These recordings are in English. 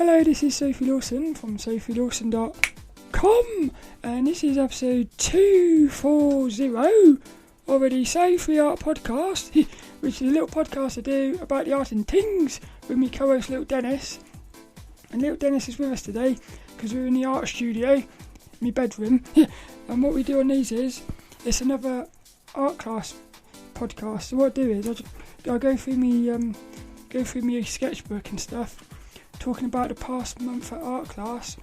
Hello, this is Sophie Lawson from sophielawson.com, and this is episode 240 of the Sophie Art Podcast, which is a little podcast I do about the art and tings with my co-host lilDENNiS. And lilDENNiS is with us today because we're in the art studio, my bedroom, and what we do on these is, it's another art class podcast. So what I do is I go through my sketchbook and stuff, talking about the past month at art class,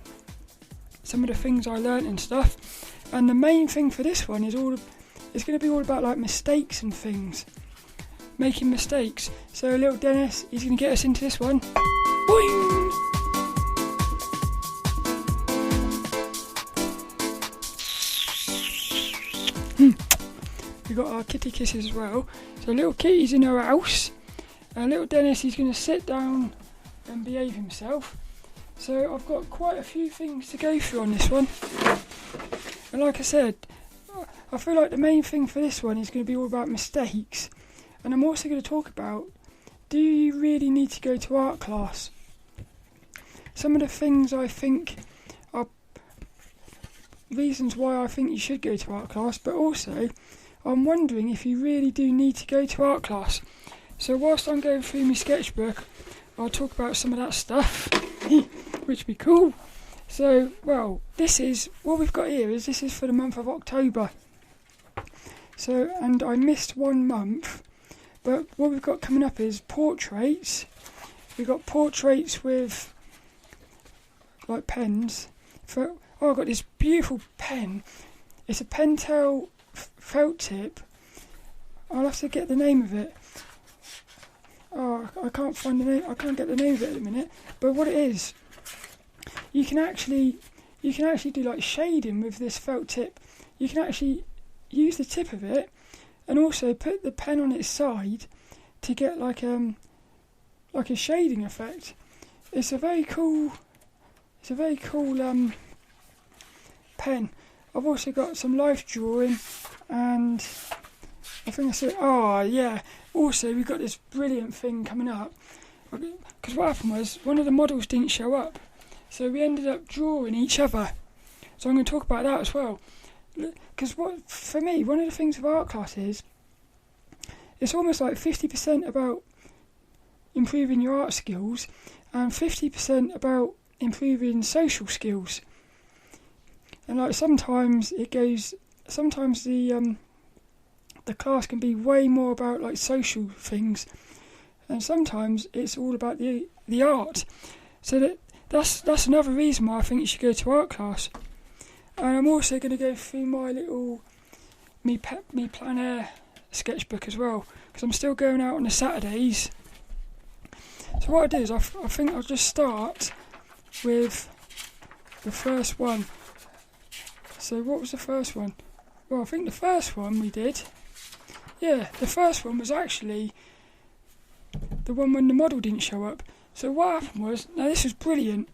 some of the things I learnt and stuff. And the main thing for this one is it's going to be all about like mistakes and things, making mistakes. So lilDENNiS, he's going to get us into this one. Boing! We've got our kitty kisses as well. So little kitty's in her house, and lilDENNiS, he's going to sit down and behave himself. So I've got quite a few things to go through on this one, and like I said, I feel like the main thing for this one is going to be all about mistakes. And I'm also going to talk about, do you really need to go to art class? Some of the things I think are reasons why I think you should go to art class, but also I'm wondering if you really do need to go to art class. So whilst I'm going through my sketchbook, I'll talk about some of that stuff, which would be cool. So, well, this is, what we've got here is, this is for the month of October. So, and I missed 1 month, but what we've got coming up is portraits. We've got portraits with, like, pens. I've got this beautiful pen. It's a Pentel felt tip. I'll have to get the name of it. Oh, I can't find the name. I can't get the name of it at the minute. But what it is, you can actually do like shading with this felt tip. You can actually use the tip of it, and also put the pen on its side to get like a shading effect. It's a very cool pen. I've also got some life drawing, and I think I said, oh yeah. Also, we've got this brilliant thing coming up, because what happened was, one of the models didn't show up, so we ended up drawing each other. So I'm going to talk about that as well. Because for me, one of the things with art class is, it's almost like 50% about improving your art skills, and 50% about improving social skills. And like sometimes the class can be way more about like social things, and sometimes it's all about the art. So that's another reason why I think you should go to art class. And I'm also going to go through my little me plein air sketchbook as well, because I'm still going out on the Saturdays. So what I do is I think I'll just start with the first one. So what was the first one? Well, I think the first one we did, the first one was actually the one when the model didn't show up. So what happened was, now this was brilliant.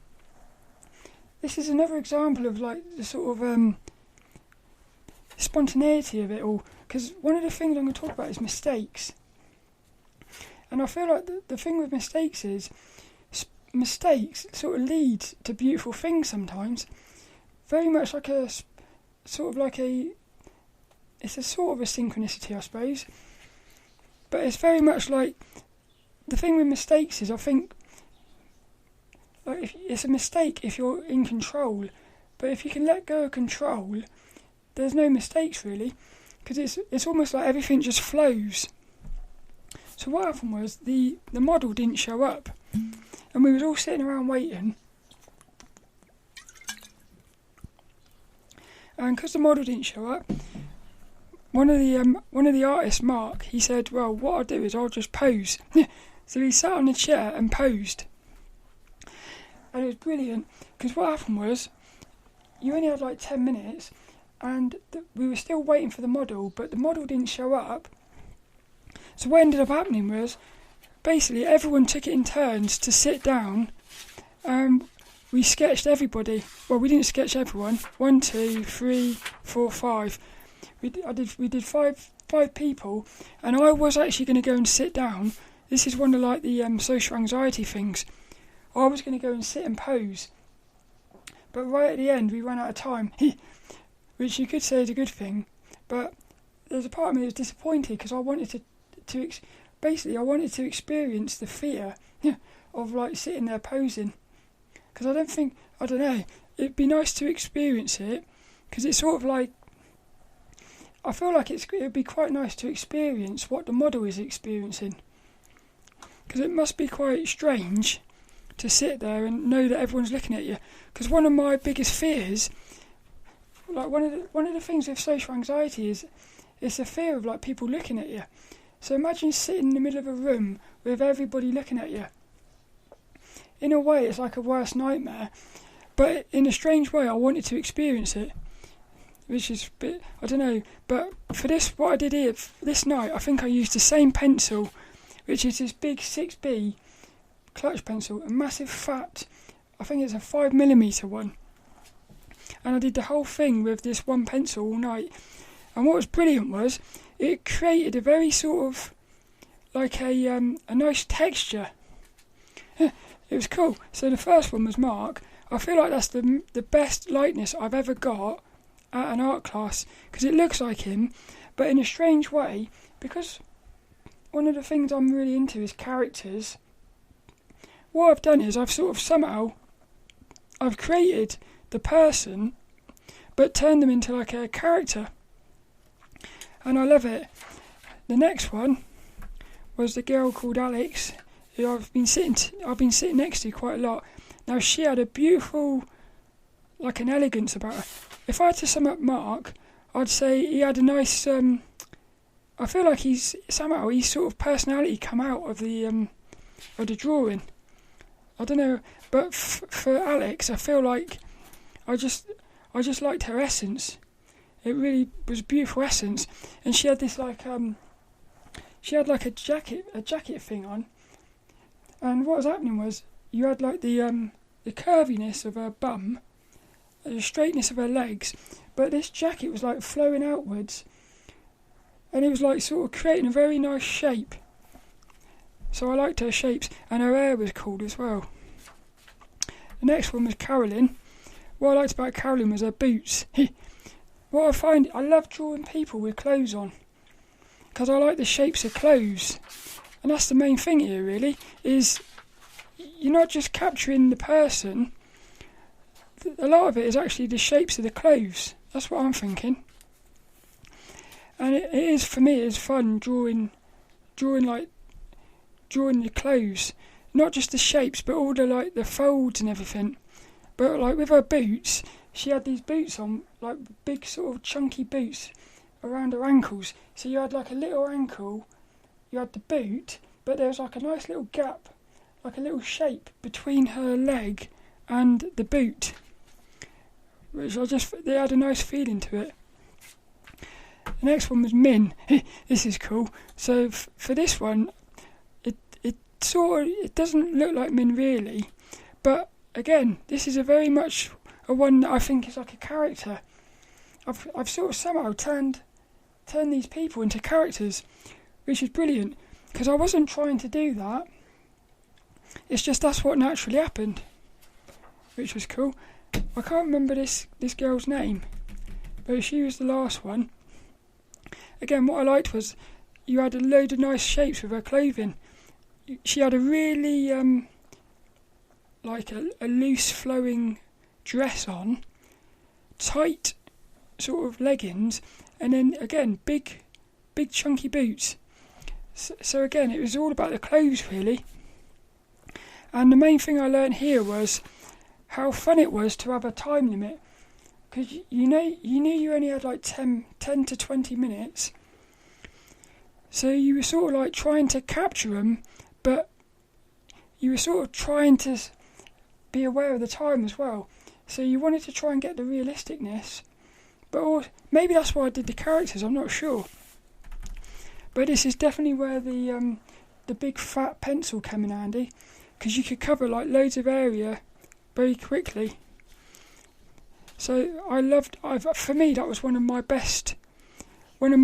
This is another example of like the sort of spontaneity of it all. Because one of the things I'm going to talk about is mistakes. And I feel like the thing with mistakes is, mistakes sort of lead to beautiful things sometimes. Very much like it's a sort of a synchronicity, I suppose. But it's very much like, the thing with mistakes is, I think, like, it's a mistake if you're in control. But if you can let go of control, there's no mistakes really. Because it's almost like everything just flows. So what happened was, the model didn't show up. And we was all sitting around waiting. And because the model didn't show up, one of the artists, Mark, he said, well, what I'll do is I'll just pose. So he sat on a chair and posed. And it was brilliant, because what happened was, you only had like 10 minutes, and we were still waiting for the model, but the model didn't show up. So what ended up happening was, basically everyone took it in turns to sit down, and we sketched everybody. Well, we didn't sketch everyone. 1, 2, 3, 4, 5. We did five people, and I was actually going to go and sit down. This is one of like the social anxiety things. I was going to go and sit and pose. But right at the end, we ran out of time, which you could say is a good thing. But there's a part of me that was disappointed because I wanted I wanted to experience the fear of like sitting there posing. Because I don't know, it'd be nice to experience it because it's sort of like, I feel like it would be quite nice to experience what the model is experiencing. Because it must be quite strange to sit there and know that everyone's looking at you. Because one of my biggest fears, like one of the things with social anxiety is it's the fear of like people looking at you. So imagine sitting in the middle of a room with everybody looking at you. In a way, it's like a worst nightmare. But in a strange way, I wanted to experience it. Which is a bit, I don't know. But for this, what I did here, this night, I think I used the same pencil, which is this big 6B clutch pencil, a massive fat, I think it's a 5mm one. And I did the whole thing with this one pencil all night. And what was brilliant was, it created a very sort of, like a nice texture. It was cool. So the first one was Mark. I feel like that's the best likeness I've ever got at an art class, because it looks like him, but in a strange way, because one of the things I'm really into is characters. What I've done is I've created the person, but turned them into like a character. And I love it. The next one was the girl called Alex, who I've been sitting next to quite a lot. Now she had a beautiful, like an elegance about her. If I had to sum up Mark, I'd say he had a nice, I feel like he's sort of personality come out of the drawing. I don't know, but for Alex, I feel like I just liked her essence. It really was a beautiful essence, and she had this like a jacket thing on, and what was happening was you had like the curviness of her bum, the straightness of her legs, but this jacket was like flowing outwards, and it was like sort of creating a very nice shape. So I liked her shapes, and her hair was cool as well. The next one was Carolyn. What I liked about Carolyn was her boots. What I find, I love drawing people with clothes on, because I like the shapes of clothes. And that's the main thing here really, is you're not just capturing the person, a lot of it is actually the shapes of the clothes. That's what I'm thinking. And it is, for me, it's fun drawing the clothes, not just the shapes, but all the like the folds and everything. But like with her boots, she had these boots on, like big sort of chunky boots around her ankles. So you had like a little ankle, you had the boot, but there was like a nice little gap, like a little shape between her leg and the boot, which they had a nice feeling to it. The next one was Min. This is cool. So for this one, it doesn't look like Min really, but again, this is a very much a one that I think is like a character. I've sort of somehow turned these people into characters, which is brilliant, because I wasn't trying to do that. It's just that's what naturally happened, which was cool. I can't remember this girl's name, but she was the last one. Again, what I liked was you had a load of nice shapes with her clothing. She had a really like a loose flowing dress on, tight sort of leggings, and then again big chunky boots. So again, it was all about the clothes really. And the main thing I learned here was how fun it was to have a time limit, because you knew you only had like 10 to 20 minutes. So you were sort of like trying to capture them, but you were sort of trying to be aware of the time as well. So you wanted to try and get the realisticness, but maybe that's why I did the characters, I'm not sure. But this is definitely where the big fat pencil came in handy, because you could cover like loads of area very quickly. So for me that was one of my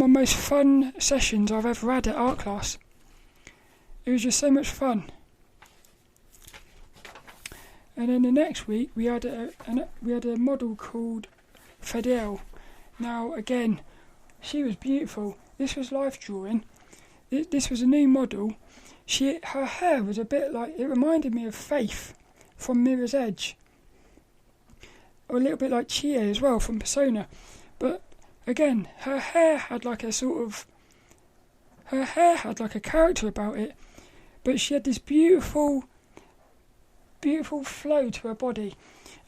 most fun sessions I've ever had at art class. It was just so much fun. And then the next week we had a model called Fidel. Now again, she was beautiful. This was life drawing. This was a new model. Her hair was a bit like, it reminded me of Faith from Mirror's Edge, or a little bit like Chie as well from Persona. But again, her hair had like a character about it, but she had this beautiful flow to her body,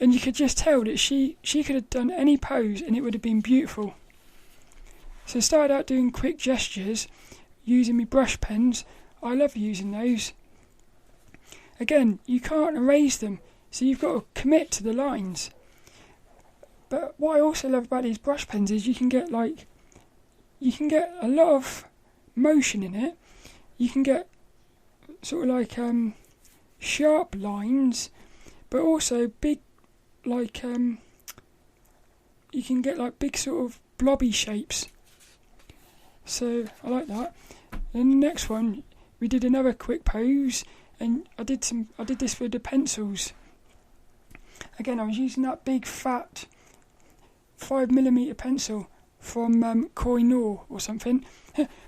and you could just tell that she could have done any pose and it would have been beautiful. So I started out doing quick gestures using my brush pens. I love using those. Again, you can't erase them, so you've got to commit to the lines. But what I also love about these brush pens is you can get a lot of motion in it. You can get sort of like sharp lines, but also big, like you can get like big sort of blobby shapes. So I like that. Then the next one, we did another quick pose, and I did this with the pencils. Again, I was using that big fat 5mm pencil from Koh-i-Noor or something.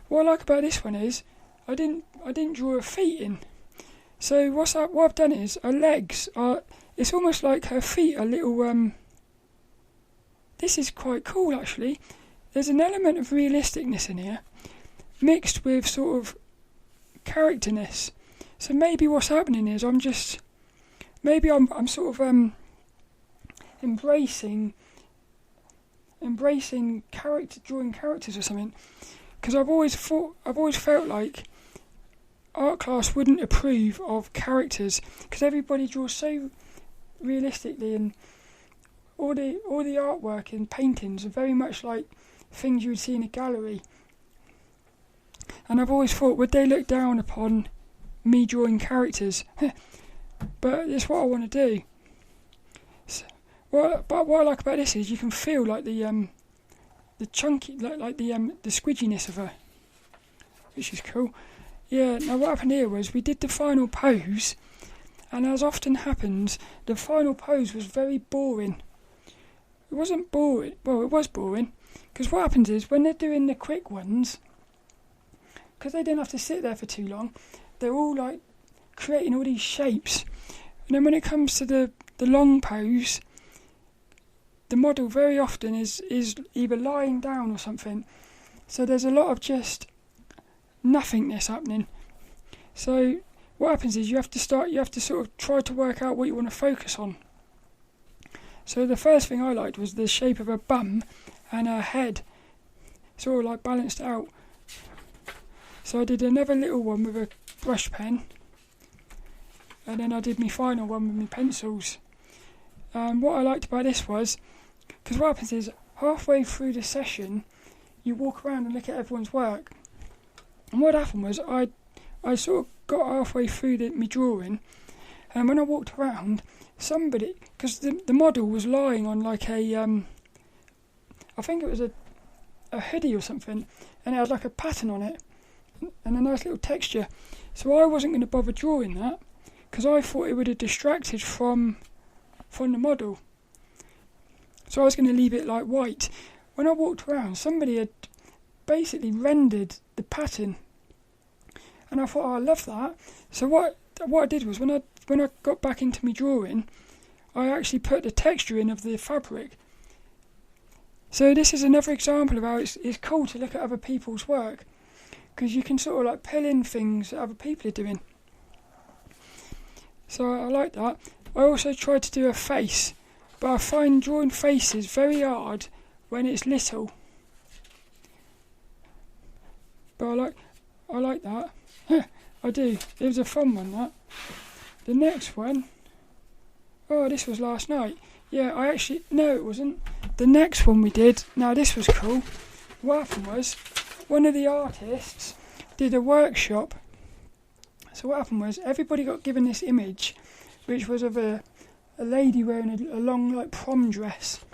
What I like about this one is I didn't draw her feet in. So what I've done is her legs are. It's almost like her feet are little. This is quite cool actually. There's an element of realisticness in here, mixed with sort of characterness. So maybe what's happening is I'm sort of embracing drawing characters or something. Because I've always felt like art class wouldn't approve of characters, because everybody draws so realistically, and all the artwork and paintings are very much like things you would see in a gallery. And I've always thought, would they look down upon me drawing characters? But it's what I want to do. So, but what I like about this is you can feel like the chunky, like the squidginess of her, which is cool. Yeah. Now what happened here was we did the final pose, and as often happens, the final pose was very boring. It wasn't boring. Well, it was boring, because what happens is when they're doing the quick ones, because they don't have to sit there for too long, they're all like creating all these shapes. And then when it comes to the long pose, the model very often is either lying down or something. So there's a lot of just nothingness happening. So what happens is you have to sort of try to work out what you want to focus on. So the first thing I liked was the shape of her bum and her head, sort of like balanced out. So I did another little one with a brush pen, and then I did my final one with my pencils. What I liked about this was, because what happens is halfway through the session you walk around and look at everyone's work, and what happened was I sort of got halfway through my drawing, and when I walked around, somebody, because the model was lying on like a I think it was a hoodie or something, and it had like a pattern on it and a nice little texture. So I wasn't going to bother drawing that, because I thought it would have distracted from the model. So I was going to leave it like white. When I walked around, somebody had basically rendered the pattern, and I thought, oh, I love that. So what I did was when I got back into my drawing, I actually put the texture in of the fabric. So this is another example of how it's cool to look at other people's work, because you can sort of like pull in things that other people are doing. So I like that. I also tried to do a face, but I find drawing faces very hard when it's little. But I like that. I do. It was a fun one, that. The next one, oh, this was last night. Yeah, no, it wasn't. The next one we did, now this was cool. What happened was, one of the artists did a workshop. So what happened was, everybody got given this image, which was of a lady wearing a long like prom dress.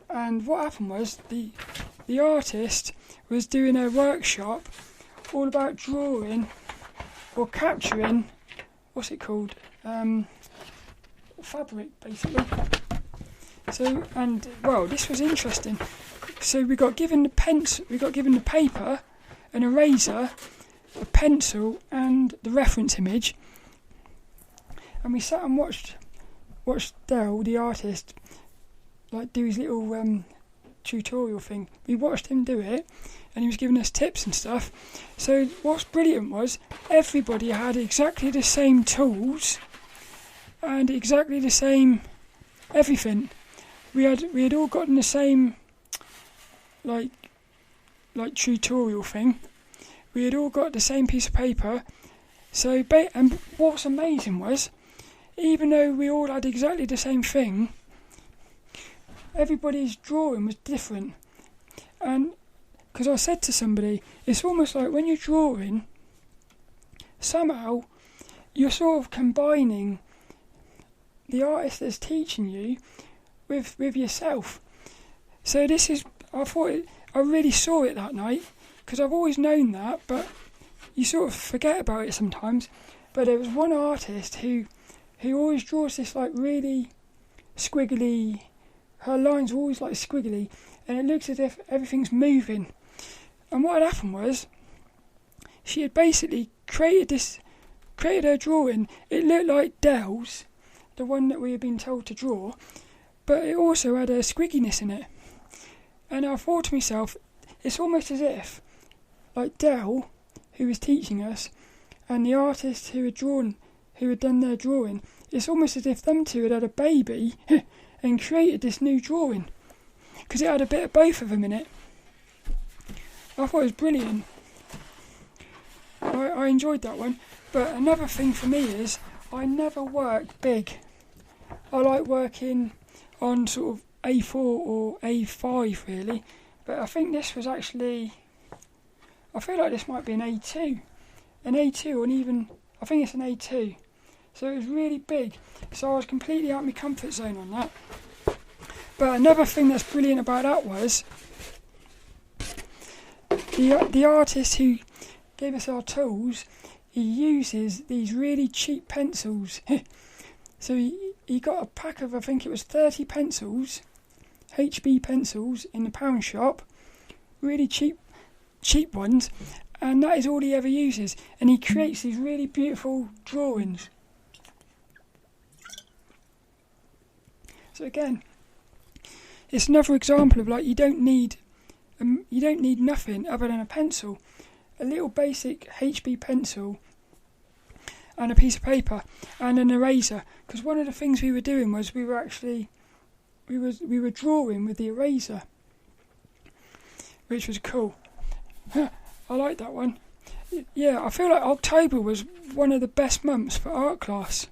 And what happened was, the artist was doing a workshop all about drawing or capturing, what's it called? fabric basically. So, and well, this was interesting. So we got given the paper, an eraser, a pencil, and the reference image, and we sat and watched Dell, the artist, like do his little tutorial thing. We watched him do it, and he was giving us tips and stuff. So what's brilliant was everybody had exactly the same tools and exactly the same everything. We had all gotten the same like tutorial thing. We had all got the same piece of paper. So and what's amazing was, even though we all had exactly the same thing, everybody's drawing was different. And because I said to somebody, it's almost like when you're drawing, somehow you're sort of combining the artist that's teaching you with yourself. So I really saw it that night, because I've always known that, but you sort of forget about it sometimes. But there was one artist who always draws this like really squiggly, her lines are always like squiggly, and it looks as if everything's moving. And what had happened was, she had basically created her drawing. It looked like Dell's, the one that we had been told to draw, but it also had a squigginess in it. And I thought to myself, it's almost as if, like Dell, who was teaching us, and the artist who had done their drawing, it's almost as if them two had a baby and created this new drawing, because it had a bit of both of them in it. I thought it was brilliant. I enjoyed that one. But another thing for me is, I never work big. I like working on sort of A4 or A5 really, but I think this was actually, I feel like this might be an A2, or even, I think it's an A2, so it was really big, so I was completely out of my comfort zone on that. But another thing that's brilliant about that was, the artist who gave us our tools, he uses these really cheap pencils. So he got a pack of, I think it was 30 pencils, HB pencils in the pound shop, really cheap ones, and that is all he ever uses. And he creates these really beautiful drawings. So again, it's another example of like you don't need nothing other than a pencil, a little basic HB pencil, and a piece of paper and an eraser. Because one of the things we were doing was we were drawing with the eraser, which was cool. I like that one. Yeah, I feel like October was one of the best months for art class.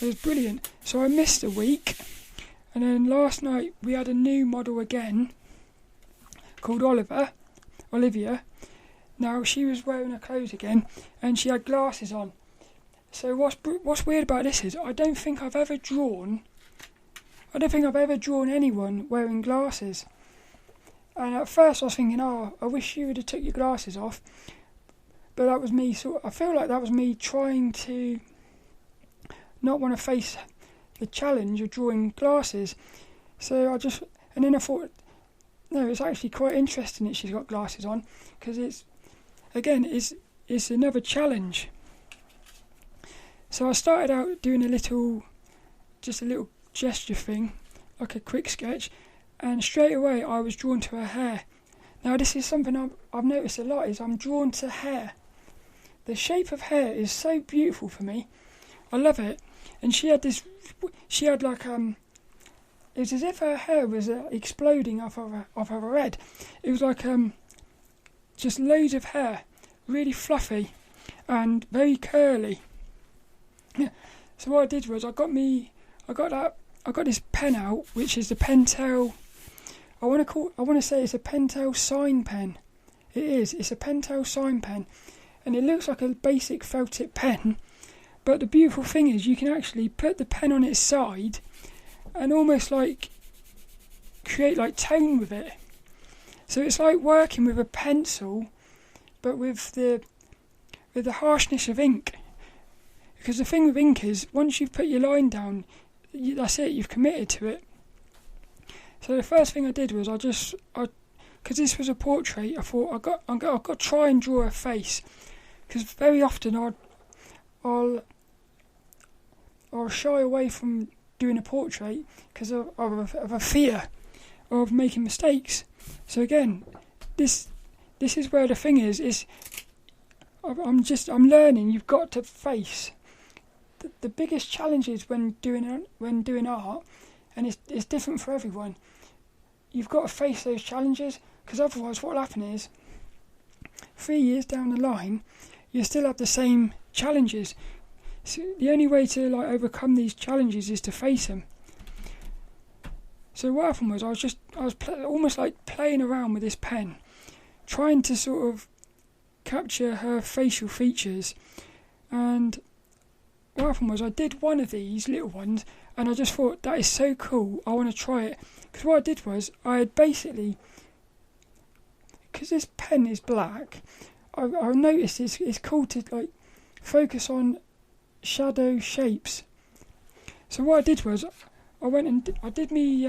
It was brilliant. So I missed a week, and then last night we had a new model again called Olivia. Now she was wearing her clothes again, and she had glasses on. So what's weird about this is I don't think I've ever drawn anyone wearing glasses. And at first I was thinking, I wish you would have took your glasses off. But that was me I feel like that was me trying to not want to face the challenge of drawing glasses. So then I thought, no, it's actually quite interesting that she's got glasses on, because it's another challenge. So I started out doing a little gesture thing, like a quick sketch, and straight away I was drawn to her hair. Now this is something I've noticed a lot, is I'm drawn to hair. The shape of hair is so beautiful for me. I love it. And it was as if her hair was exploding off of her head. It was like just loads of hair, really fluffy and very curly. Yeah. So what I did was I got this pen out, which is the Pentel. I want to say it's a Pentel sign pen. It is. It's a Pentel sign pen, and it looks like a basic felt tip pen. But the beautiful thing is you can actually put the pen on its side and almost like create like tone with it. So it's like working with a pencil, but with the harshness of ink. because the thing with ink is, once you've put your line down, that's it, you've committed to it. So the first thing I did was because this was a portrait, I thought I've got to try and draw a face, because very often I'll shy away from doing a portrait because of a fear of making mistakes. So again, this is where the thing is I'm learning. You've got to face the biggest challenges when doing art, and it's different for everyone. You've got to face those challenges, because otherwise what will happen is 3 years down the line you still have the same challenges. So the only way to overcome these challenges is to face them. So what happened was I was almost like playing around with this pen, trying to sort of capture her facial features. And what happened was I did one of these little ones, and I just thought, that is so cool, I want to try it. Because what I did was I had basically, because this pen is black, I noticed it's cool to focus on shadow shapes. So what I did was I went and I did me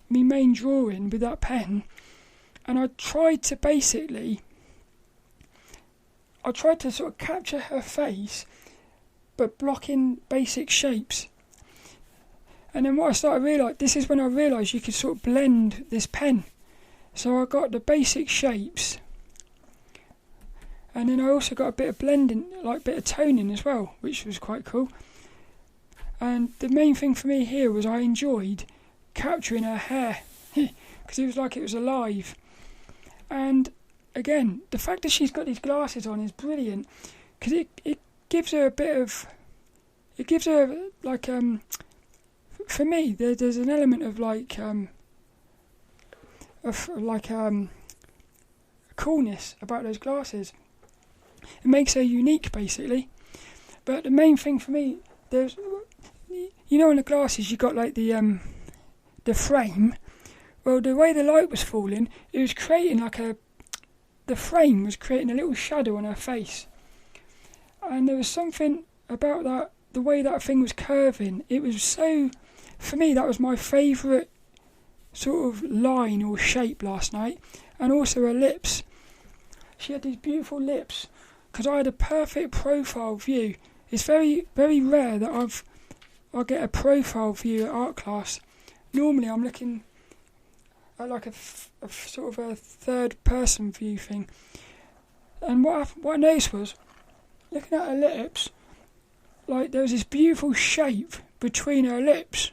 main drawing with that pen, and I tried to sort of capture her face but block in basic shapes. And then what I started realising, this is when I realised you could sort of blend this pen. So I got the basic shapes, and then I also got a bit of blending, bit of toning as well, which was quite cool. And the main thing for me here was I enjoyed capturing her hair, because it was like it was alive. And again, the fact that she's got these glasses on is brilliant, because it gives her a bit of, it gives her for me there's an element of coolness about those glasses. It makes her unique basically. But the main thing for me, there's, in the glasses you got the frame. Well, the way the light was falling, it was creating the frame was creating a little shadow on her face. And there was something about that, the way that thing was curving. It was so, for me, that was my favourite sort of line or shape last night. And also her lips. She had these beautiful lips, because I had a perfect profile view. It's very, very rare that I get a profile view at art class. Normally I'm looking at a sort of a third person view thing. And what I noticed was, looking at her lips, there was this beautiful shape between her lips,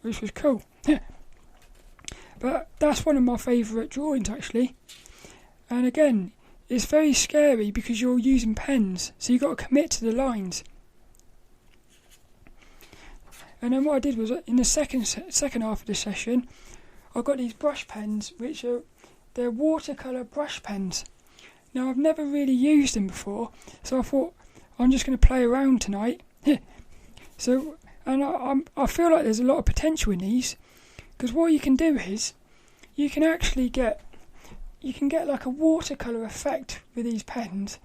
which was cool. But that's one of my favourite drawings actually. And again, it's very scary because you're using pens, so you've got to commit to the lines. And then what I did was, in the second half of the session, I got these brush pens, they're watercolour brush pens. Now I've never really used them before, so I thought I'm just going to play around tonight. So, and I feel like there's a lot of potential in these, because what you can do is you can actually get a watercolour effect with these pens,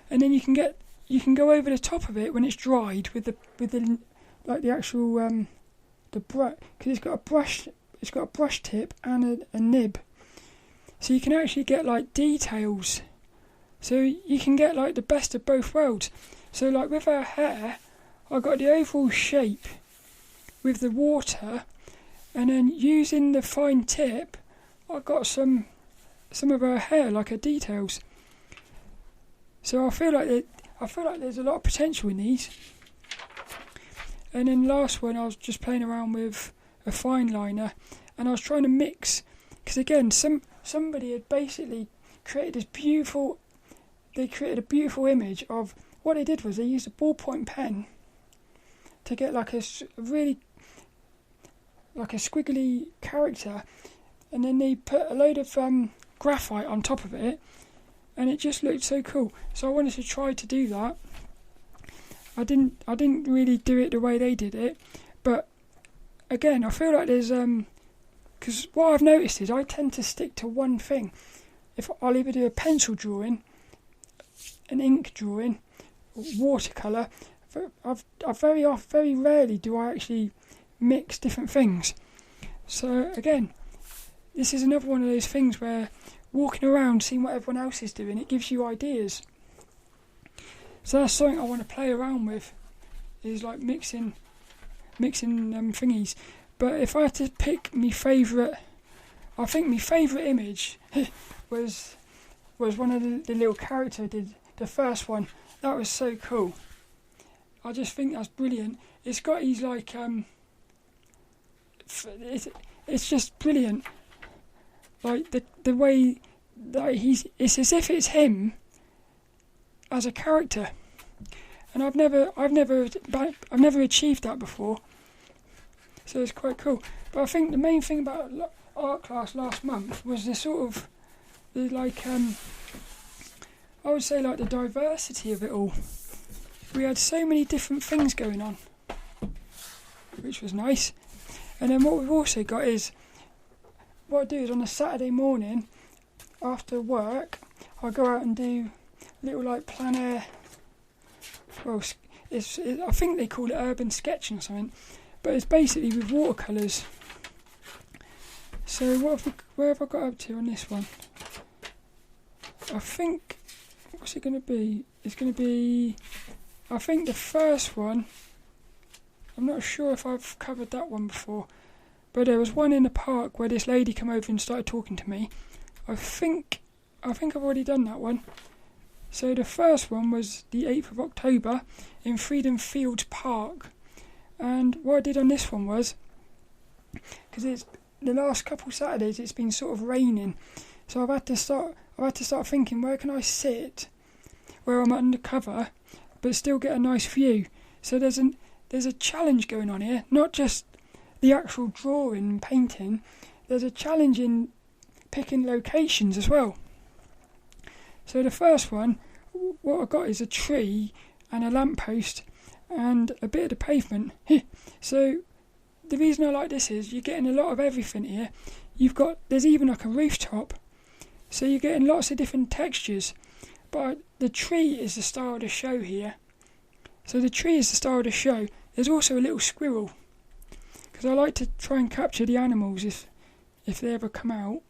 and then you can go over the top of it when it's dried with the actual the brush, because it's got a brush tip and a nib, so you can actually get details. So you can get the best of both worlds. So with her hair, I got the overall shape with the water, and then using the fine tip, I got some of her hair, her details. So I feel like there's a lot of potential in these. And then last one, I was just playing around with a fine liner, and I was trying to mix, because again, somebody had basically created this beautiful. They created a beautiful image of what they did was they used a ballpoint pen to get a really a squiggly character, and then they put a load of graphite on top of it, and it just looked so cool. So I wanted to try to do that. I didn't really do it the way they did it, but again, I feel like there's because what I've noticed is I tend to stick to one thing. If I'll either do a pencil drawing, an ink drawing, watercolour, very rarely do I actually mix different things. So again, this is another one of those things where walking around, seeing what everyone else is doing, it gives you ideas. So that's something I want to play around with, is like mixing thingies. But if I had to pick my favourite, I think my favourite image was one of the little character I did, the first one. That was so cool. I just think that's brilliant. It's got his like it's just brilliant. Like the way that it's as if it's him as a character, and I've never achieved that before. So it's quite cool. But I think the main thing about art class last month was the sort of the like I would say like the diversity of it all. We had so many different things going on, which was nice. And then what we've also got is, what I do is on a Saturday morning after work, I go out and do little like plein air. Well, I think they call it urban sketching or something, but it's basically with watercolours. So where have I got up to on this one? I think, what's it going to be? It's going to be, I think the first one, I'm not sure if I've covered that one before, but there was one in the park where this lady came over and started talking to me. I think I've already done that one. So the first one was the 8th of October in Freedom Fields Park. And what I did on this one was, because it's the last couple Saturdays it's been sort of raining, so I've had to start thinking, where can I sit where I'm undercover but still get a nice view. So there's a challenge going on here, not just the actual drawing and painting. There's a challenge in picking locations as well. So the first one, what I got is a tree and a lamppost and a bit of the pavement. So the reason I like this is you're getting a lot of everything here. There's even like a rooftop, so you're getting lots of different textures. But the tree is the star of the show here. So the tree is the star of the show. There's also a little squirrel, because I like to try and capture the animals if they ever come out.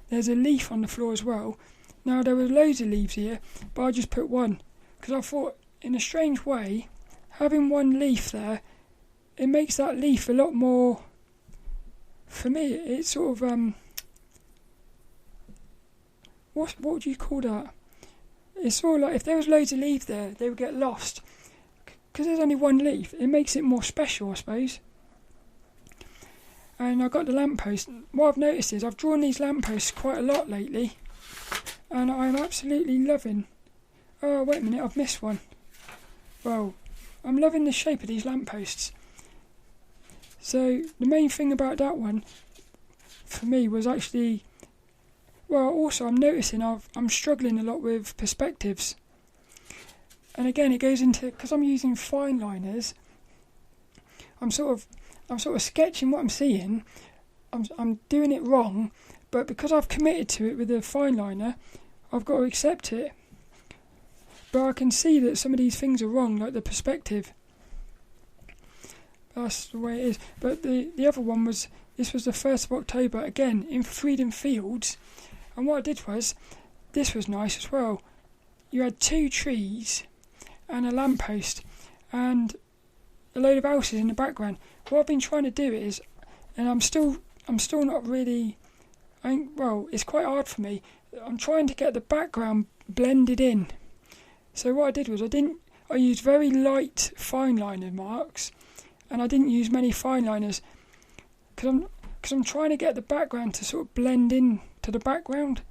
There's a leaf on the floor as well. Now there were loads of leaves here, but I just put one, because I thought, in a strange way, having one leaf there, it makes that leaf a lot more, for me, it's sort of, what would you call that? It's sort of like, if there was loads of leaves there, they would get lost. Because there's only one leaf, it makes it more special, I suppose. And I got the lamppost. What I've noticed is I've drawn these lampposts quite a lot lately, and I'm absolutely loving. Oh, wait a minute, I've missed one. Well, I'm loving the shape of these lampposts. So the main thing about that one, for me, was actually, well, also I'm noticing I'm struggling a lot with perspectives. And again, it goes into, because I'm using fine liners, I'm sort of sketching what I'm seeing. I'm doing it wrong, but because I've committed to it with a fine liner, I've got to accept it. But I can see that some of these things are wrong, like the perspective. That's the way it is. But the other one was, this was the 1st of October, again, in Freedom Fields. And what I did was, this was nice as well. You had 2 trees and a lamppost and a load of houses in the background. What I've been trying to do is, and I'm still not really, it's quite hard for me. I'm trying to get the background blended in. So what I did was I used very light fine liner marks, and I didn't use many fine liners because I'm trying to get the background to sort of blend in to the background.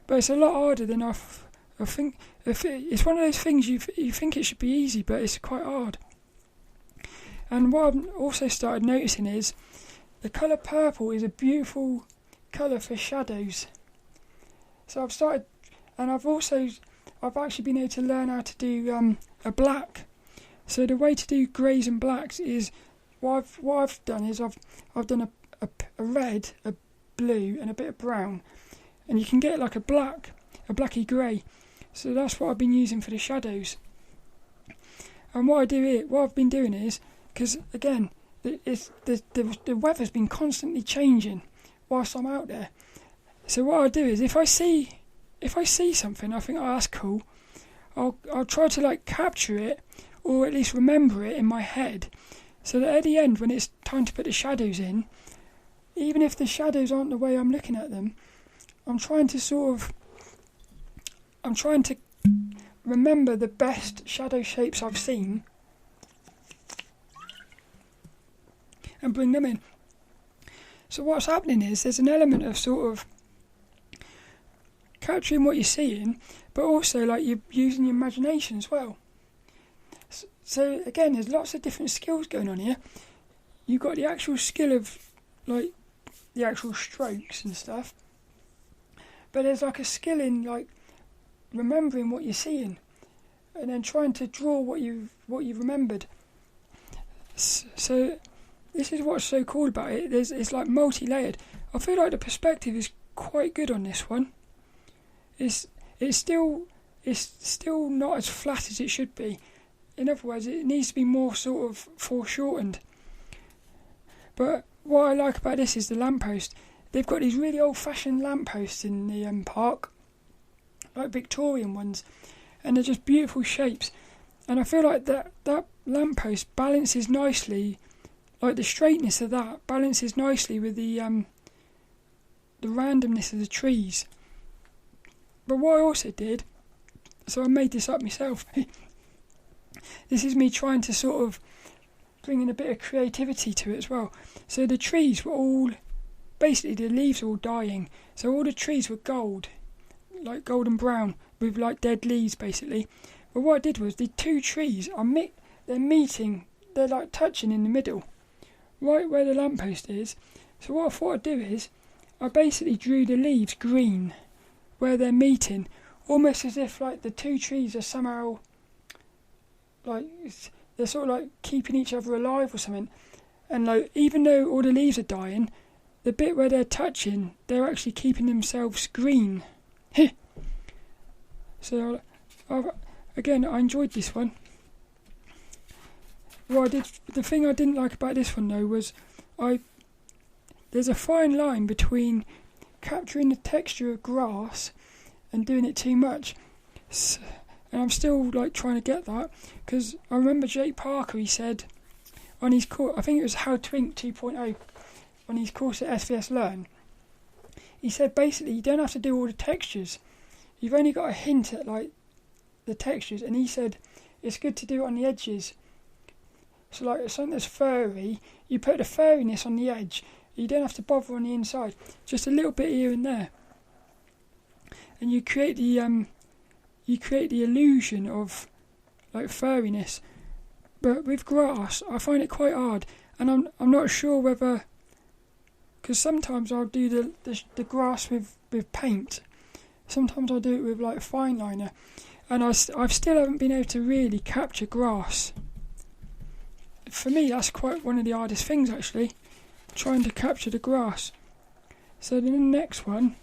But it's a lot harder than I think. It's one of those things you think it should be easy, but it's quite hard. And what I've also started noticing is the colour purple is a beautiful colour for shadows. So I've started, and I've actually been able to learn how to do a black. So the way to do greys and blacks is, what I've done is I've done a red, a blue and a bit of brown, and you can get like a blacky grey. So that's what I've been using for the shadows. And what I've been doing is, because again, the weather's been constantly changing whilst I'm out there. So what I do is, if I see something, I think, oh, that's cool, I'll try to like capture it, or at least remember it in my head, so that at the end, when it's time to put the shadows in, even if the shadows aren't the way I'm looking at them, I'm trying to remember the best shadow shapes I've seen and bring them in. So what's happening is, there's an element of sort of capturing what you're seeing, but also like you're using your imagination as well. So again, there's lots of different skills going on here. You've got the actual skill of like the actual strokes and stuff, but there's like a skill in like remembering what you're seeing and then trying to draw what you've remembered. So this is what's so cool about it. It's like multi-layered. I feel like the perspective is quite good on this one. It's still not as flat as it should be. In other words, it needs to be more sort of foreshortened. But what I like about this is the lamppost. They've got these really old-fashioned lampposts in the park, like Victorian ones, and they're just beautiful shapes. And I feel like that lamppost balances nicely, like the straightness of that balances nicely with the randomness of the trees. But what I also did, so I made this up myself. This is me trying to sort of bring in a bit of creativity to it as well. So the trees were all, basically the leaves were all dying. So all the trees were gold, like golden brown, with like dead leaves basically. But what I did was, the two trees they're meeting, they're like touching in the middle, right where the lamppost is. So what I thought I'd do is, I basically drew the leaves green where they're meeting, almost as if like the two trees are somehow like they're sort of like keeping each other alive or something. And like, even though all the leaves are dying, the bit where they're touching, they're actually keeping themselves green. So again, I enjoyed this one. The thing I didn't like about this one though was, there's a fine line between capturing the texture of grass and doing it too much. And I'm still like trying to get that, because I remember Jake Parker, he said on his course, I think it was How to Ink 2.0, on his course at SVS Learn, he said basically you don't have to do all the textures, you've only got a hint at like the textures, and he said it's good to do it on the edges. So like something that's furry, you put the furriness on the edge, you don't have to bother on the inside, just a little bit here and there, and you create the illusion of like furriness. But with grass, I find it quite hard, and I'm not sure whether, because sometimes I'll do the grass with paint, sometimes I'll do it with like fine liner, and I still haven't been able to really capture grass. For me, that's quite one of the hardest things actually, trying to capture the grass. So the next one,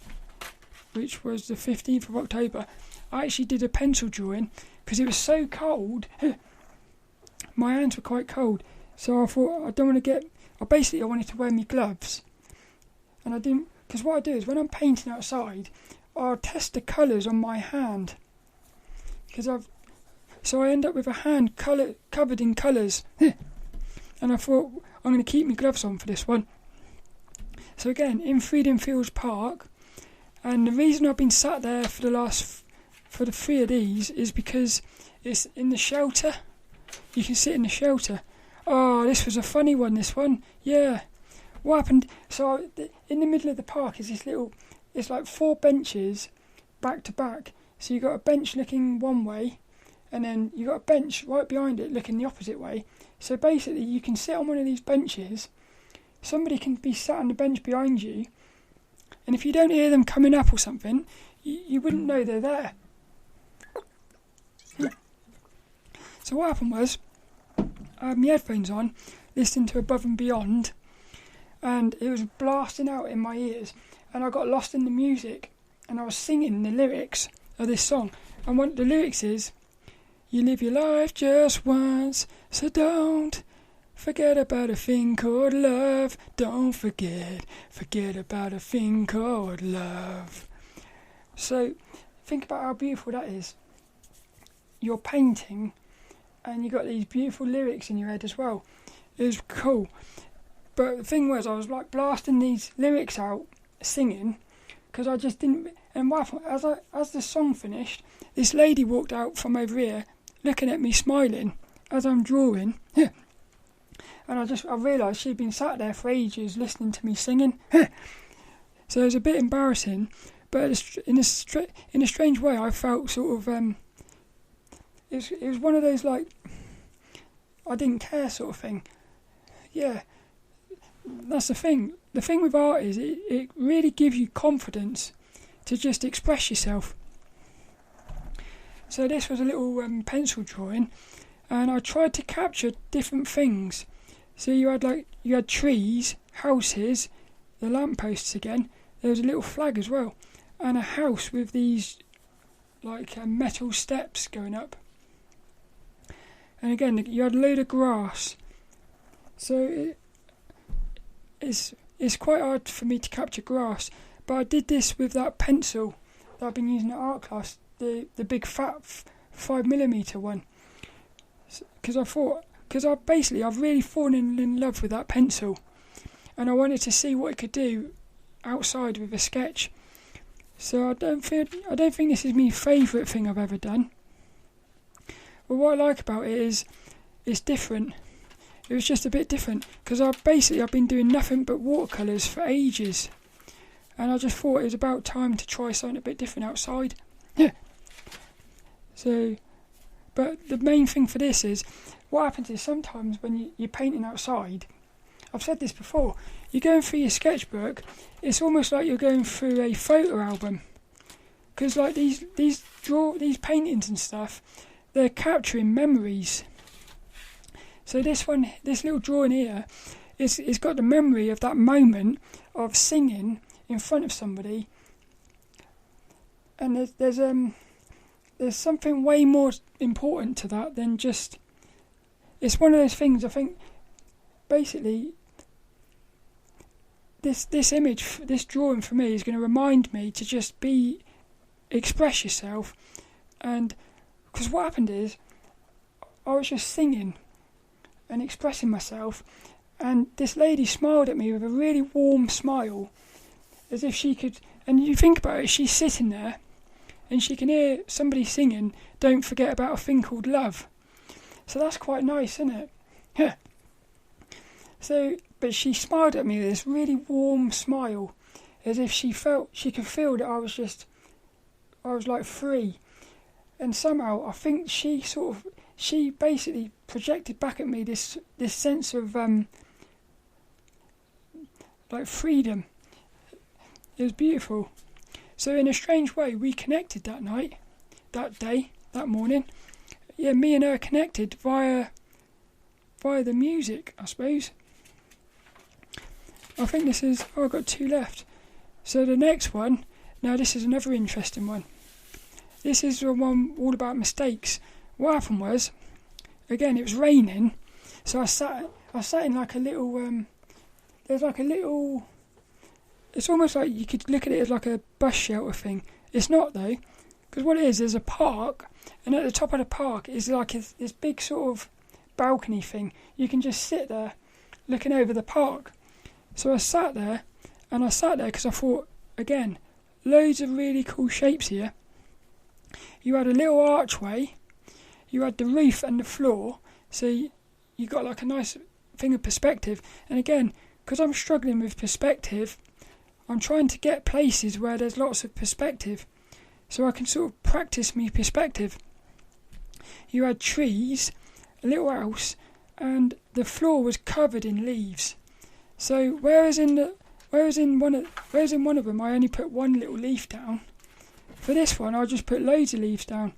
which was the 15th of October, I actually did a pencil drawing because it was so cold. My hands were quite cold, so I thought I wanted to wear my gloves, and I didn't, because what I do is when I'm painting outside, I'll test the colours on my hand, so I end up with a hand covered in colours, and I thought I'm going to keep my gloves on for this one. So again, in Freedom Fields Park, and the reason I've been sat there for the three of these is because it's in the shelter. You can sit in the shelter. Oh, this was a funny one, this one. Yeah. What happened? So in the middle of the park is this it's like 4 benches back to back. So you got a bench looking one way, and then you got a bench right behind it looking the opposite way. So basically you can sit on one of these benches, somebody can be sat on the bench behind you, and if you don't hear them coming up or something, you wouldn't know they're there. So what happened was, I had my headphones on, listening to Above and Beyond, and it was blasting out in my ears, and I got lost in the music, and I was singing the lyrics of this song, and the lyrics is, you live your life just once, so don't forget about a thing called love. Don't forget about a thing called love. So think about how beautiful that is. You're painting and you got these beautiful lyrics in your head as well. It was cool. But the thing was, I was like blasting these lyrics out, singing, because I just didn't. And as the song finished, this lady walked out from over here, looking at me, smiling as I'm drawing. And I realised she'd been sat there for ages, listening to me singing. So it was a bit embarrassing, but in a strange way, I felt sort of. It was one of those like I didn't care sort of thing. Yeah. That's the thing. The thing with art is it really gives you confidence to just express yourself. So this was a little pencil drawing, and I tried to capture different things. So you had trees, houses, the lampposts again. There was a little flag as well, and a house with these metal steps going up. And again, you had a load of grass. So it's quite hard for me to capture grass, but I did this with that pencil that I've been using at art class, the big fat 5mm one, because I've really fallen in love with that pencil, and I wanted to see what it could do outside with a sketch. So I don't think this is my favourite thing I've ever done. But what I like about it is it's different. It was just a bit different because I've been doing nothing but watercolours for ages, and I just thought it was about time to try something a bit different outside. So, but the main thing for this is what happens is sometimes when you're painting outside. I've said this before. You're going through your sketchbook. It's almost like you're going through a photo album, because like these paintings and stuff, they're capturing memories. So this little drawing here, it's got the memory of that moment of singing in front of somebody, and there's something way more important to that than just. It's one of those things. I think basically this image, this drawing for me is going to remind me to just express yourself, and because what happened is I was just singing and expressing myself, and this lady smiled at me with a really warm smile, as if she could. And you think about it, she's sitting there and she can hear somebody singing "Don't Forget About a Thing Called Love." So that's quite nice, isn't it? Yeah. So, but she smiled at me with this really warm smile, as if she could feel that I was like free. And somehow I think she basically projected back at me this sense of like freedom. It was beautiful. So in a strange way, we connected that night, that day, that morning. Yeah, me and her connected via the music, I suppose. I think this is. I've got 2 left. So the next one. Now this is another interesting one. This is the one all about mistakes. What happened was, again, it was raining, so I sat in like a little. There's like a little. It's almost like you could look at it as like a bus shelter thing. It's not though, because what it is, there's a park, and at the top of the park is like this big sort of balcony thing. You can just sit there, looking over the park. So I sat there because I thought, again, loads of really cool shapes here. You had a little archway, you had the roof and the floor, so you got like a nice thing of perspective. And again, because I'm struggling with perspective, I'm trying to get places where there's lots of perspective, so I can sort of practice my perspective. You had trees, a little house, and the floor was covered in leaves. So whereas in one of them I only put one little leaf down, for this one I just put loads of leaves down,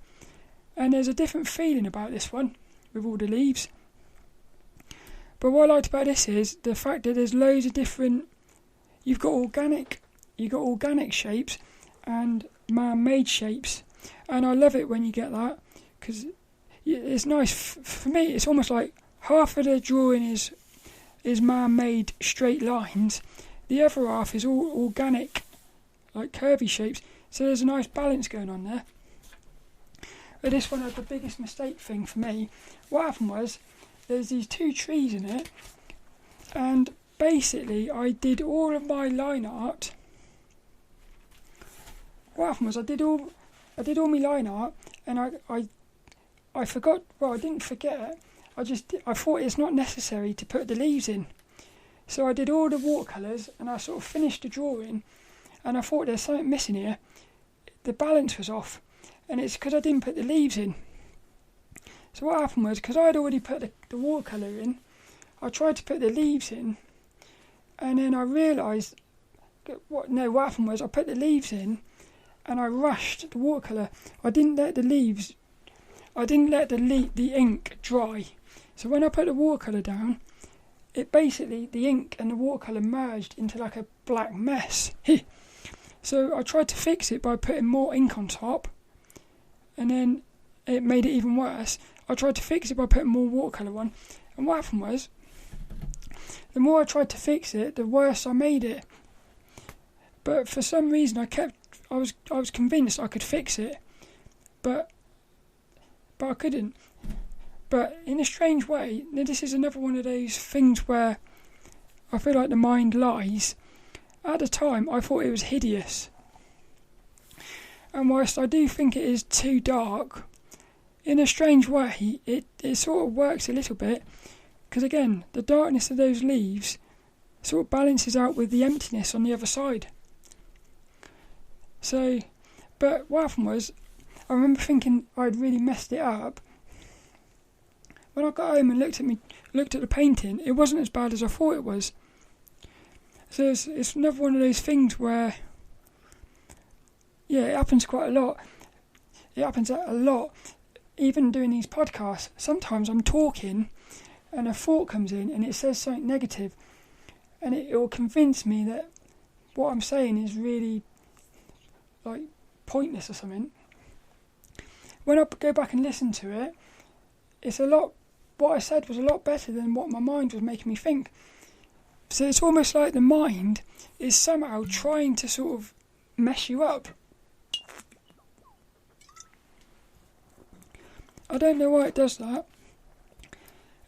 and there's a different feeling about this one with all the leaves. But what I liked about this is the fact that there's loads of different. You've got organic shapes and man-made shapes. And I love it when you get that, because it's nice. For me, it's almost like half of the drawing is man-made straight lines. The other half is all organic, like curvy shapes. So there's a nice balance going on there. But this one had the biggest mistake thing for me. What happened was, there's these 2 trees in it, and basically I did all of my line art. What happened was I did all my line art, and I forgot. Well, I didn't forget. I thought it's not necessary to put the leaves in. So I did all the watercolours, and I sort of finished the drawing, and I thought there's something missing here. The balance was off, and it's because I didn't put the leaves in. So what happened was, because I had already put the watercolour in, I tried to put the leaves in, and then I realised what happened was I put the leaves in, and I rushed the watercolour. I didn't let the ink dry. So when I put the watercolour down, it basically, the ink and the watercolour merged into like a black mess. So I tried to fix it by putting more ink on top, and then it made it even worse. I tried to fix it by putting more watercolour on, and what happened was, the more I tried to fix it, the worse I made it. But for some reason I was convinced I could fix it, but I couldn't. But in a strange way, this is another one of those things where I feel like the mind lies. At the time, I thought it was hideous. And whilst I do think it is too dark, in a strange way, it sort of works a little bit. Because again, the darkness of those leaves sort of balances out with the emptiness on the other side. So, but what happened was, I remember thinking I'd really messed it up. When I got home and looked at the painting, it wasn't as bad as I thought it was. So it's another one of those things where, yeah, it happens quite a lot. It happens a lot. Even doing these podcasts, sometimes I'm talking and a thought comes in and it says something negative, and it will convince me that what I'm saying is really like pointless or something. When I go back and listen to it, what I said was a lot better than what my mind was making me think. So it's almost like the mind is somehow trying to sort of mess you up. I don't know why it does that.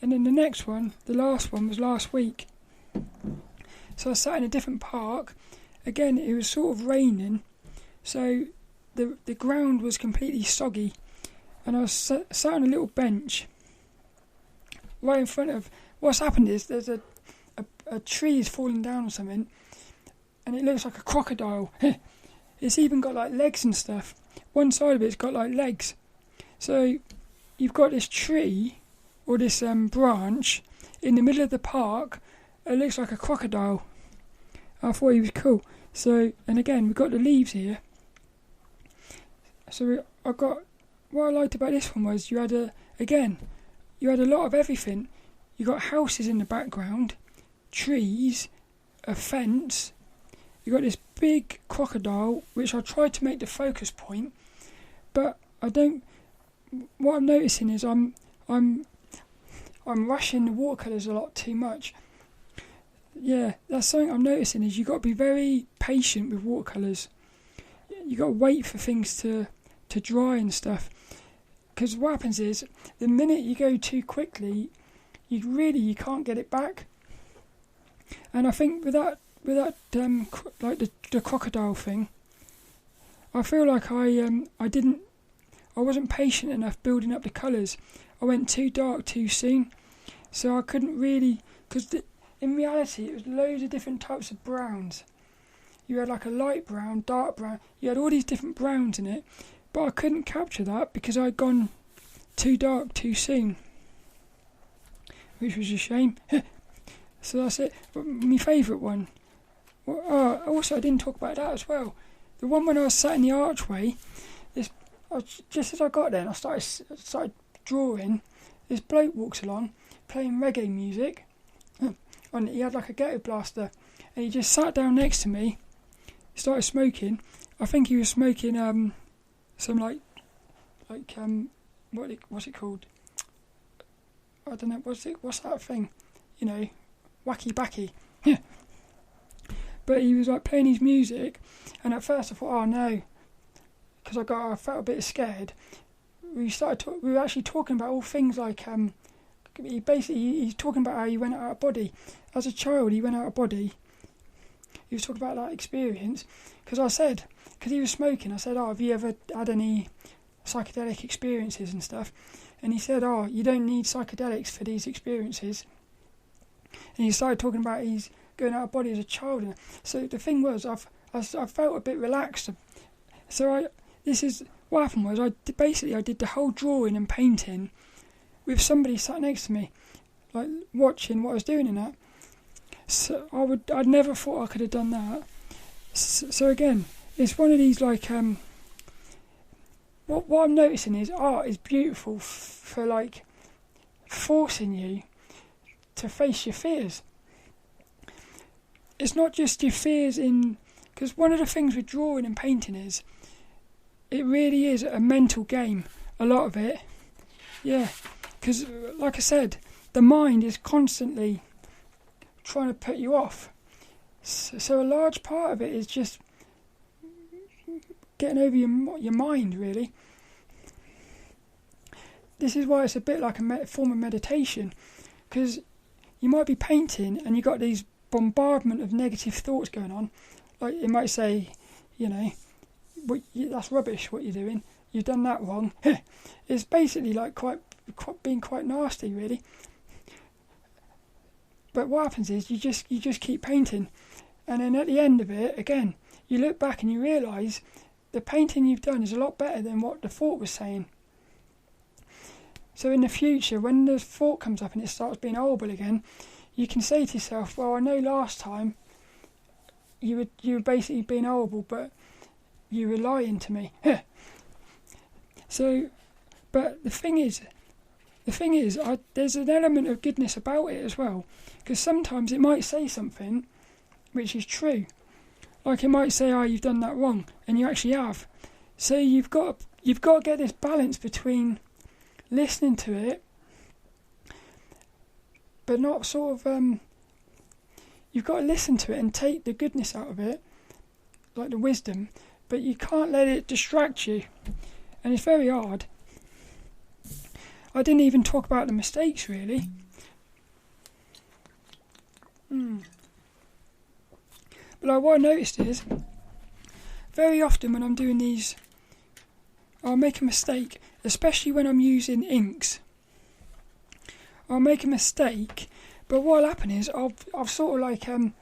And then the next one, the last one, was last week. So I sat in a different park. Again, it was sort of raining, so the ground was completely soggy, and I was sat on a little bench right in front of. What's happened is there's a tree is falling down or something, and it looks like a crocodile. It's even got like legs and stuff. One side of it's got like legs. So you've got this tree or this branch in the middle of the park. It looks like a crocodile. I thought he was cool. So, and again, we've got the leaves here. So what I liked about this one was you had a lot of everything. You got houses in the background, trees, a fence. You got this big crocodile, which I tried to make the focus point, but I don't. What I'm noticing is I'm rushing the watercolours a lot too much. Yeah, that's something I'm noticing, is you got to be very patient with watercolours. You got to wait for things to dry and stuff. Because what happens is, the minute you go too quickly, you can't get it back. And I think with that like the crocodile thing, I feel like I wasn't patient enough building up the colours. I went too dark too soon, so I couldn't really, because in reality it was loads of different types of browns. You had like a light brown, dark brown, you had all these different browns in it, but I couldn't capture that because I'd gone too dark too soon, which was a shame. So that's it. But my favourite one, also I didn't talk about that as well. The one when I was sat in the archway, just as I got there and I started drawing, this bloke walks along playing reggae music, and he had like a ghetto blaster, and he just sat down next to me, started smoking. I think he was smoking some what's it called? I don't know. What's that thing? You know, wacky backy. But he was like playing his music, and at first I thought, oh no, because I felt a bit scared. We were actually talking about all things like he's talking about how he went out of body. As a child, he went out of body. He was talking about that experience, because he was smoking, I said, oh, have you ever had any psychedelic experiences and stuff? And he said, oh, you don't need psychedelics for these experiences. And he started talking about he's going out of body as a child. So the thing was, I felt a bit relaxed. So what happened was, I did the whole drawing and painting with somebody sat next to me, like watching what I was doing in that. So I'd never thought I could have done that. So again, it's one of these like what I'm noticing is art is beautiful for like forcing you to face your fears. It's not just your fears because one of the things with drawing and painting is it really is a mental game, a lot of it. Yeah, because like I said, the mind is constantly trying to put you off. So a large part of it is just getting over your mind, really. This is why it's a bit like a form of meditation, because you might be painting and you've got these bombardment of negative thoughts going on. Like it might say, you know, that's rubbish what you're doing, you've done that wrong. It's basically like being quite nasty, really. But what happens is you just keep painting, and then at the end of it, again, you look back and you realise the painting you've done is a lot better than what the thought was saying. So in the future, when the thought comes up and it starts being horrible again, you can say to yourself, well, I know last time you were basically being horrible, but you were lying to me. So, but the thing is, there's an element of goodness about it as well, because sometimes it might say something which is true. Like it might say, oh, you've done that wrong, and you actually have. So you've got to get this balance between listening to it, but not sort of, you've got to listen to it and take the goodness out of it, like the wisdom, but you can't let it distract you. And it's very hard. I didn't even talk about the mistakes, really. But like what I noticed is, very often when I'm doing these, I'll make a mistake, especially when I'm using inks. I'll make a mistake, but what'll happen is I've sort of like, I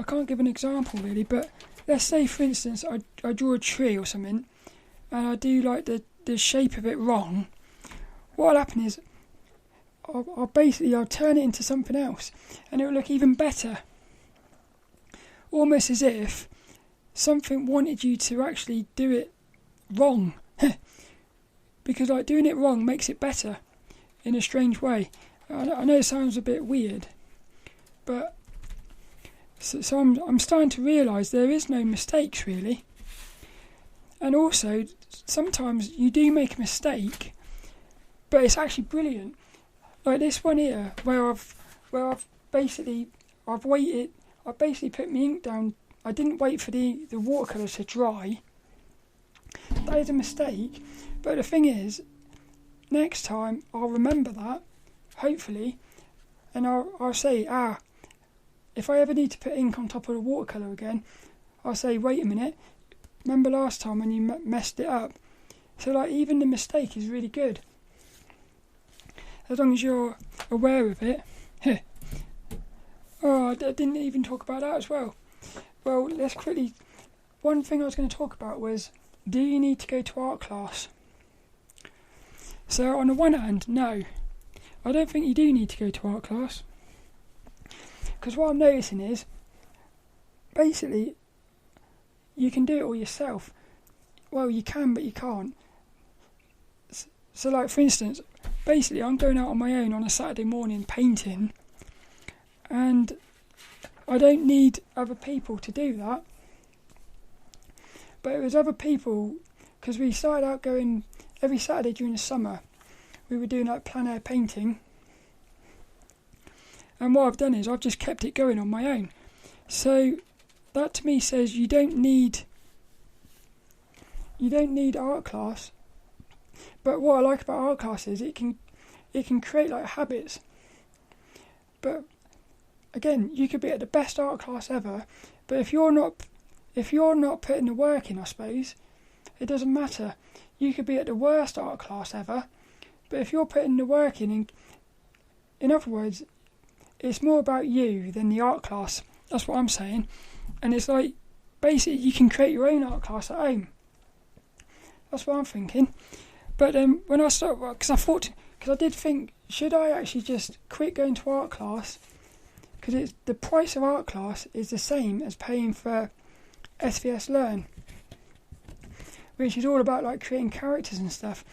can't give an example really, but let's say for instance I draw a tree or something, and I do like the shape of it wrong. What'll happen is I'll turn it into something else, and it'll look even better. Almost as if something wanted you to actually do it wrong. Because like doing it wrong makes it better in a strange way. I know it sounds a bit weird, but so I'm starting to realise there is no mistakes really. And also sometimes you do make a mistake, but it's actually brilliant. Like this one here, where I've basically put my ink down. I didn't wait for the watercolours to dry. That is a mistake, but the thing is, next time I'll remember that, hopefully, and I'll say, if I ever need to put ink on top of the watercolour again, I'll say, wait a minute, remember last time when you messed it up? So like even the mistake is really good, as long as you're aware of it. Oh, I didn't even talk about that as well. Well, let's quickly, one thing I was going to talk about was, do you need to go to art class? So on the one hand, no, I don't think you do need to go to art class, because what I'm noticing is, basically, you can do it all yourself. Well, you can, but you can't. So like for instance, basically I'm going out on my own on a Saturday morning painting, and I don't need other people to do that. But it was other people because we started out going every Saturday during the summer. We were doing like plein air painting, and what I've done is I've just kept it going on my own. So that to me says you don't need art class. But what I like about art class is it can create like habits. But again, you could be at the best art class ever, but if you're not putting the work in, I suppose, it doesn't matter. You could be at the worst art class ever, but if you're putting the work in other words, it's more about you than the art class. That's what I'm saying. And it's like, basically, you can create your own art class at home. That's what I'm thinking. But when I started, because I did think, should I actually just quit going to art class? Because the price of art class is the same as paying for SVS Learn, which is all about like creating characters and stuff,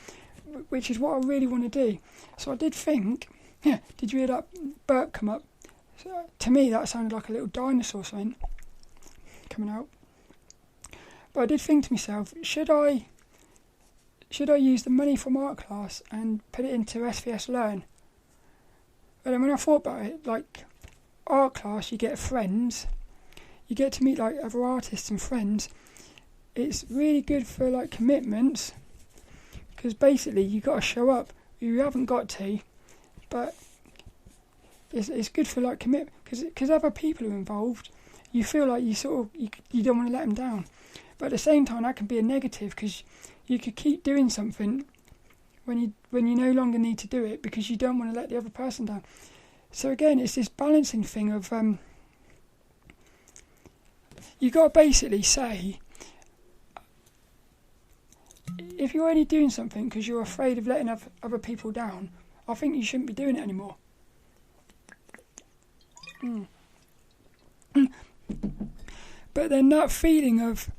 which is what I really want to do. So I did think, did you hear that burp come up? So, to me that sounded like a little dinosaur or something coming out. But I did think to myself, should I use the money from art class and put it into SVS Learn? But then when I thought about it, like art class, you get friends, you get to meet like other artists and friends. It's really good for like commitments, because basically you got to show up. You haven't got to, but it's good for like commitment, because other people are involved. You feel like you don't want to let them down, but at the same time that can be a negative, because you could keep doing something when you no longer need to do it because you don't want to let the other person down. So again, it's this balancing thing of you got to basically say, if you're only doing something because you're afraid of letting other people down, I think you shouldn't be doing it anymore. But then that feeling of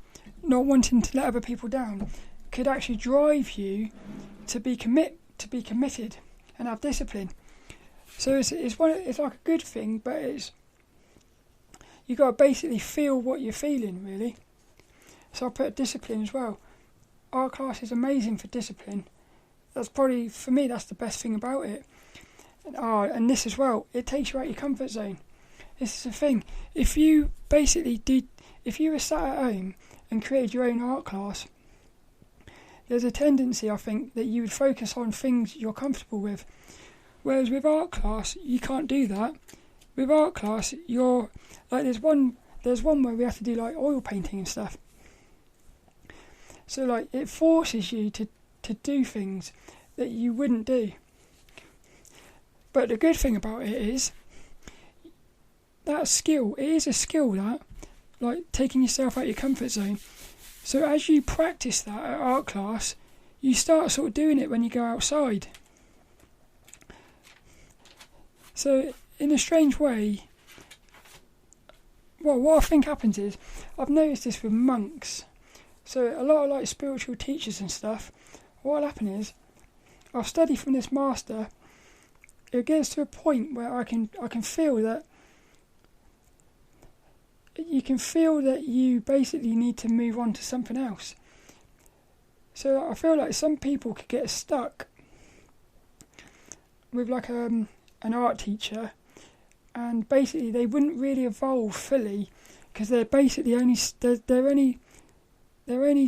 not wanting to let other people down could actually drive you to be committed and have discipline. So it's like a good thing, but you got to basically feel what you're feeling, really. So I put discipline as well. Art class is amazing for discipline. That's probably, for me, that's the best thing about it. And this as well, it takes you out your comfort zone. This is the thing. If you were sat at home and created your own art class, there's a tendency, I think, that you would focus on things you're comfortable with. Whereas with art class, you can't do that. With art class, you're like there's one where we have to do like oil painting and stuff. So like it forces you to do things that you wouldn't do. But the good thing about it is that skill. It is a skill, that like taking yourself out of your comfort zone. So as you practice that at art class, you start sort of doing it when you go outside. So in a strange way, well, what I think happens is, I've noticed this with monks. So a lot of like spiritual teachers and stuff, what'll happen is, I'll study from this master, it gets to a point where I can feel that you can feel that you basically need to move on to something else. So I feel like some people could get stuck with like an art teacher, and basically they wouldn't really evolve fully because they're basically only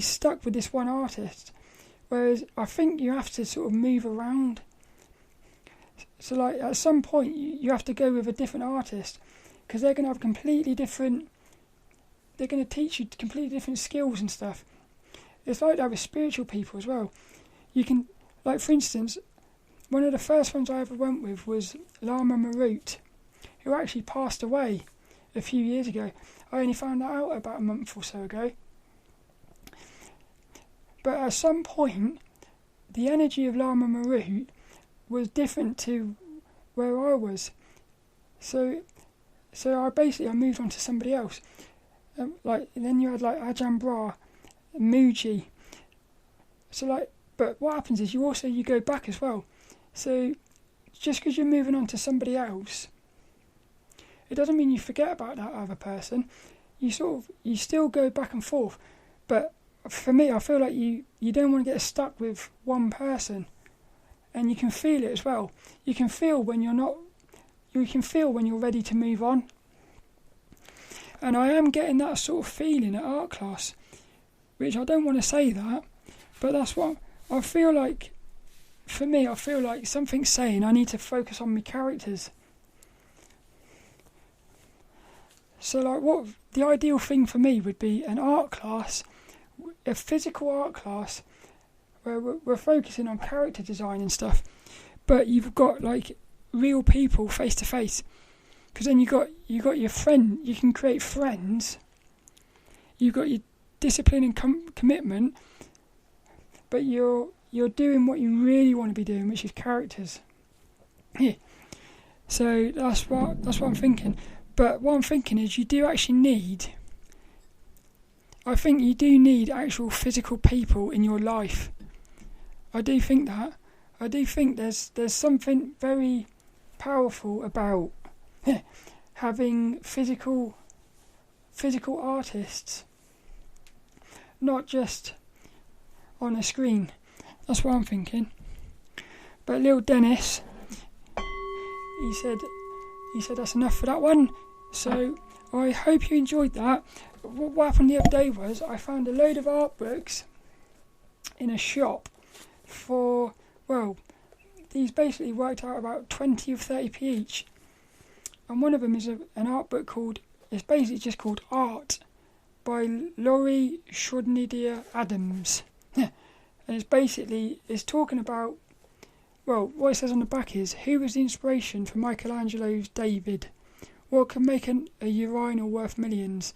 stuck with this one artist. Whereas I think you have to sort of move around. So like at some point you have to go with a different artist, because they're going to have completely different. They're going to teach you completely different skills and stuff. It's like that with spiritual people as well. You can, like for instance, one of the first ones I ever went with was Lama Marut, who actually passed away a few years ago. I only found that out about a month or so ago. But at some point, the energy of Lama Marut was different to where I was. So I moved on to somebody else. Then you had like Ajahn Brahm, Muji. So like, but what happens is you go back as well. So just because you're moving on to somebody else, it doesn't mean you forget about that other person. You still go back and forth. But for me, I feel like you don't want to get stuck with one person, and you can feel it as well. You can feel when you're not. You can feel when you're ready to move on. And I am getting that sort of feeling at art class, which I don't want to say that, but that's what I feel like. For me, I feel like something's saying I need to focus on my characters. So like what the ideal thing for me would be an art class, a physical art class, where we're focusing on character design and stuff, but you've got like real people face to face, because then you got your friend. You can create friends. You've got your discipline and commitment, but you're doing what you really want to be doing, which is characters. Yeah. So that's what I'm thinking. But what I'm thinking is you do actually need. I think you do need actual physical people in your life. I do think that. I do think there's something very powerful about having physical artists, not just on a screen. That's what I'm thinking. But lilDENNiS, he said that's enough for that one. So I hope you enjoyed that. What happened the other day was I found a load of art books in a shop for, well, these basically worked out about 20 or 30p each. And one of them is an art book called, it's basically just called Art by Laurie, Schneider, Adams. And it's talking about, well, what it says on the back is, who was the inspiration for Michelangelo's David? What could make a urinal worth millions?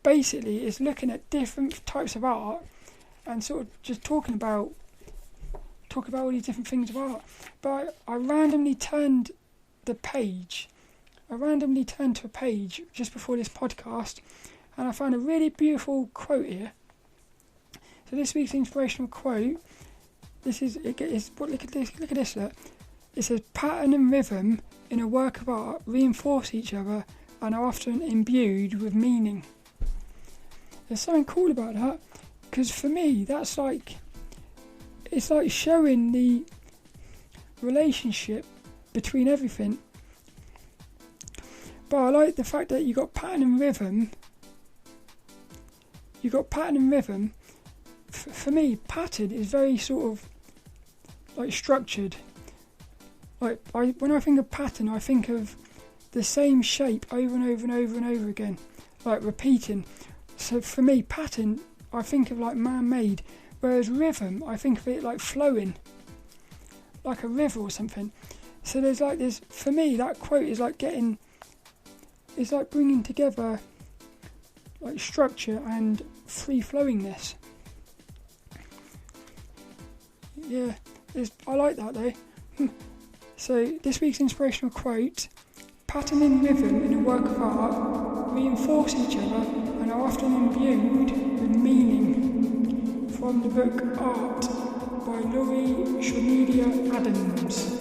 Basically, it's looking at different types of art and sort of just talking about all these different things of art. But I randomly turned to a page just before this podcast, and I found a really beautiful quote here. So this week's inspirational quote. Look at this. Look. It says, pattern and rhythm in a work of art reinforce each other and are often imbued with meaning. There's something cool about that, because for me, that's like, it's like showing the relationship between everything. But I like the fact that you got pattern and rhythm. For me, pattern is very sort of like structured. Like when I think of pattern, I think of the same shape over and over and over and over again, like repeating. So for me, pattern, I think of like man-made, whereas rhythm, I think of it like flowing, like a river or something. So for me, that quote is like it's like bringing together like structure and free-flowingness. Yeah, I like that though. So this week's inspirational quote: pattern and rhythm in a work of art reinforce each other and are often imbued with meaning. From the book Art by Laurie, Schneider, Adams.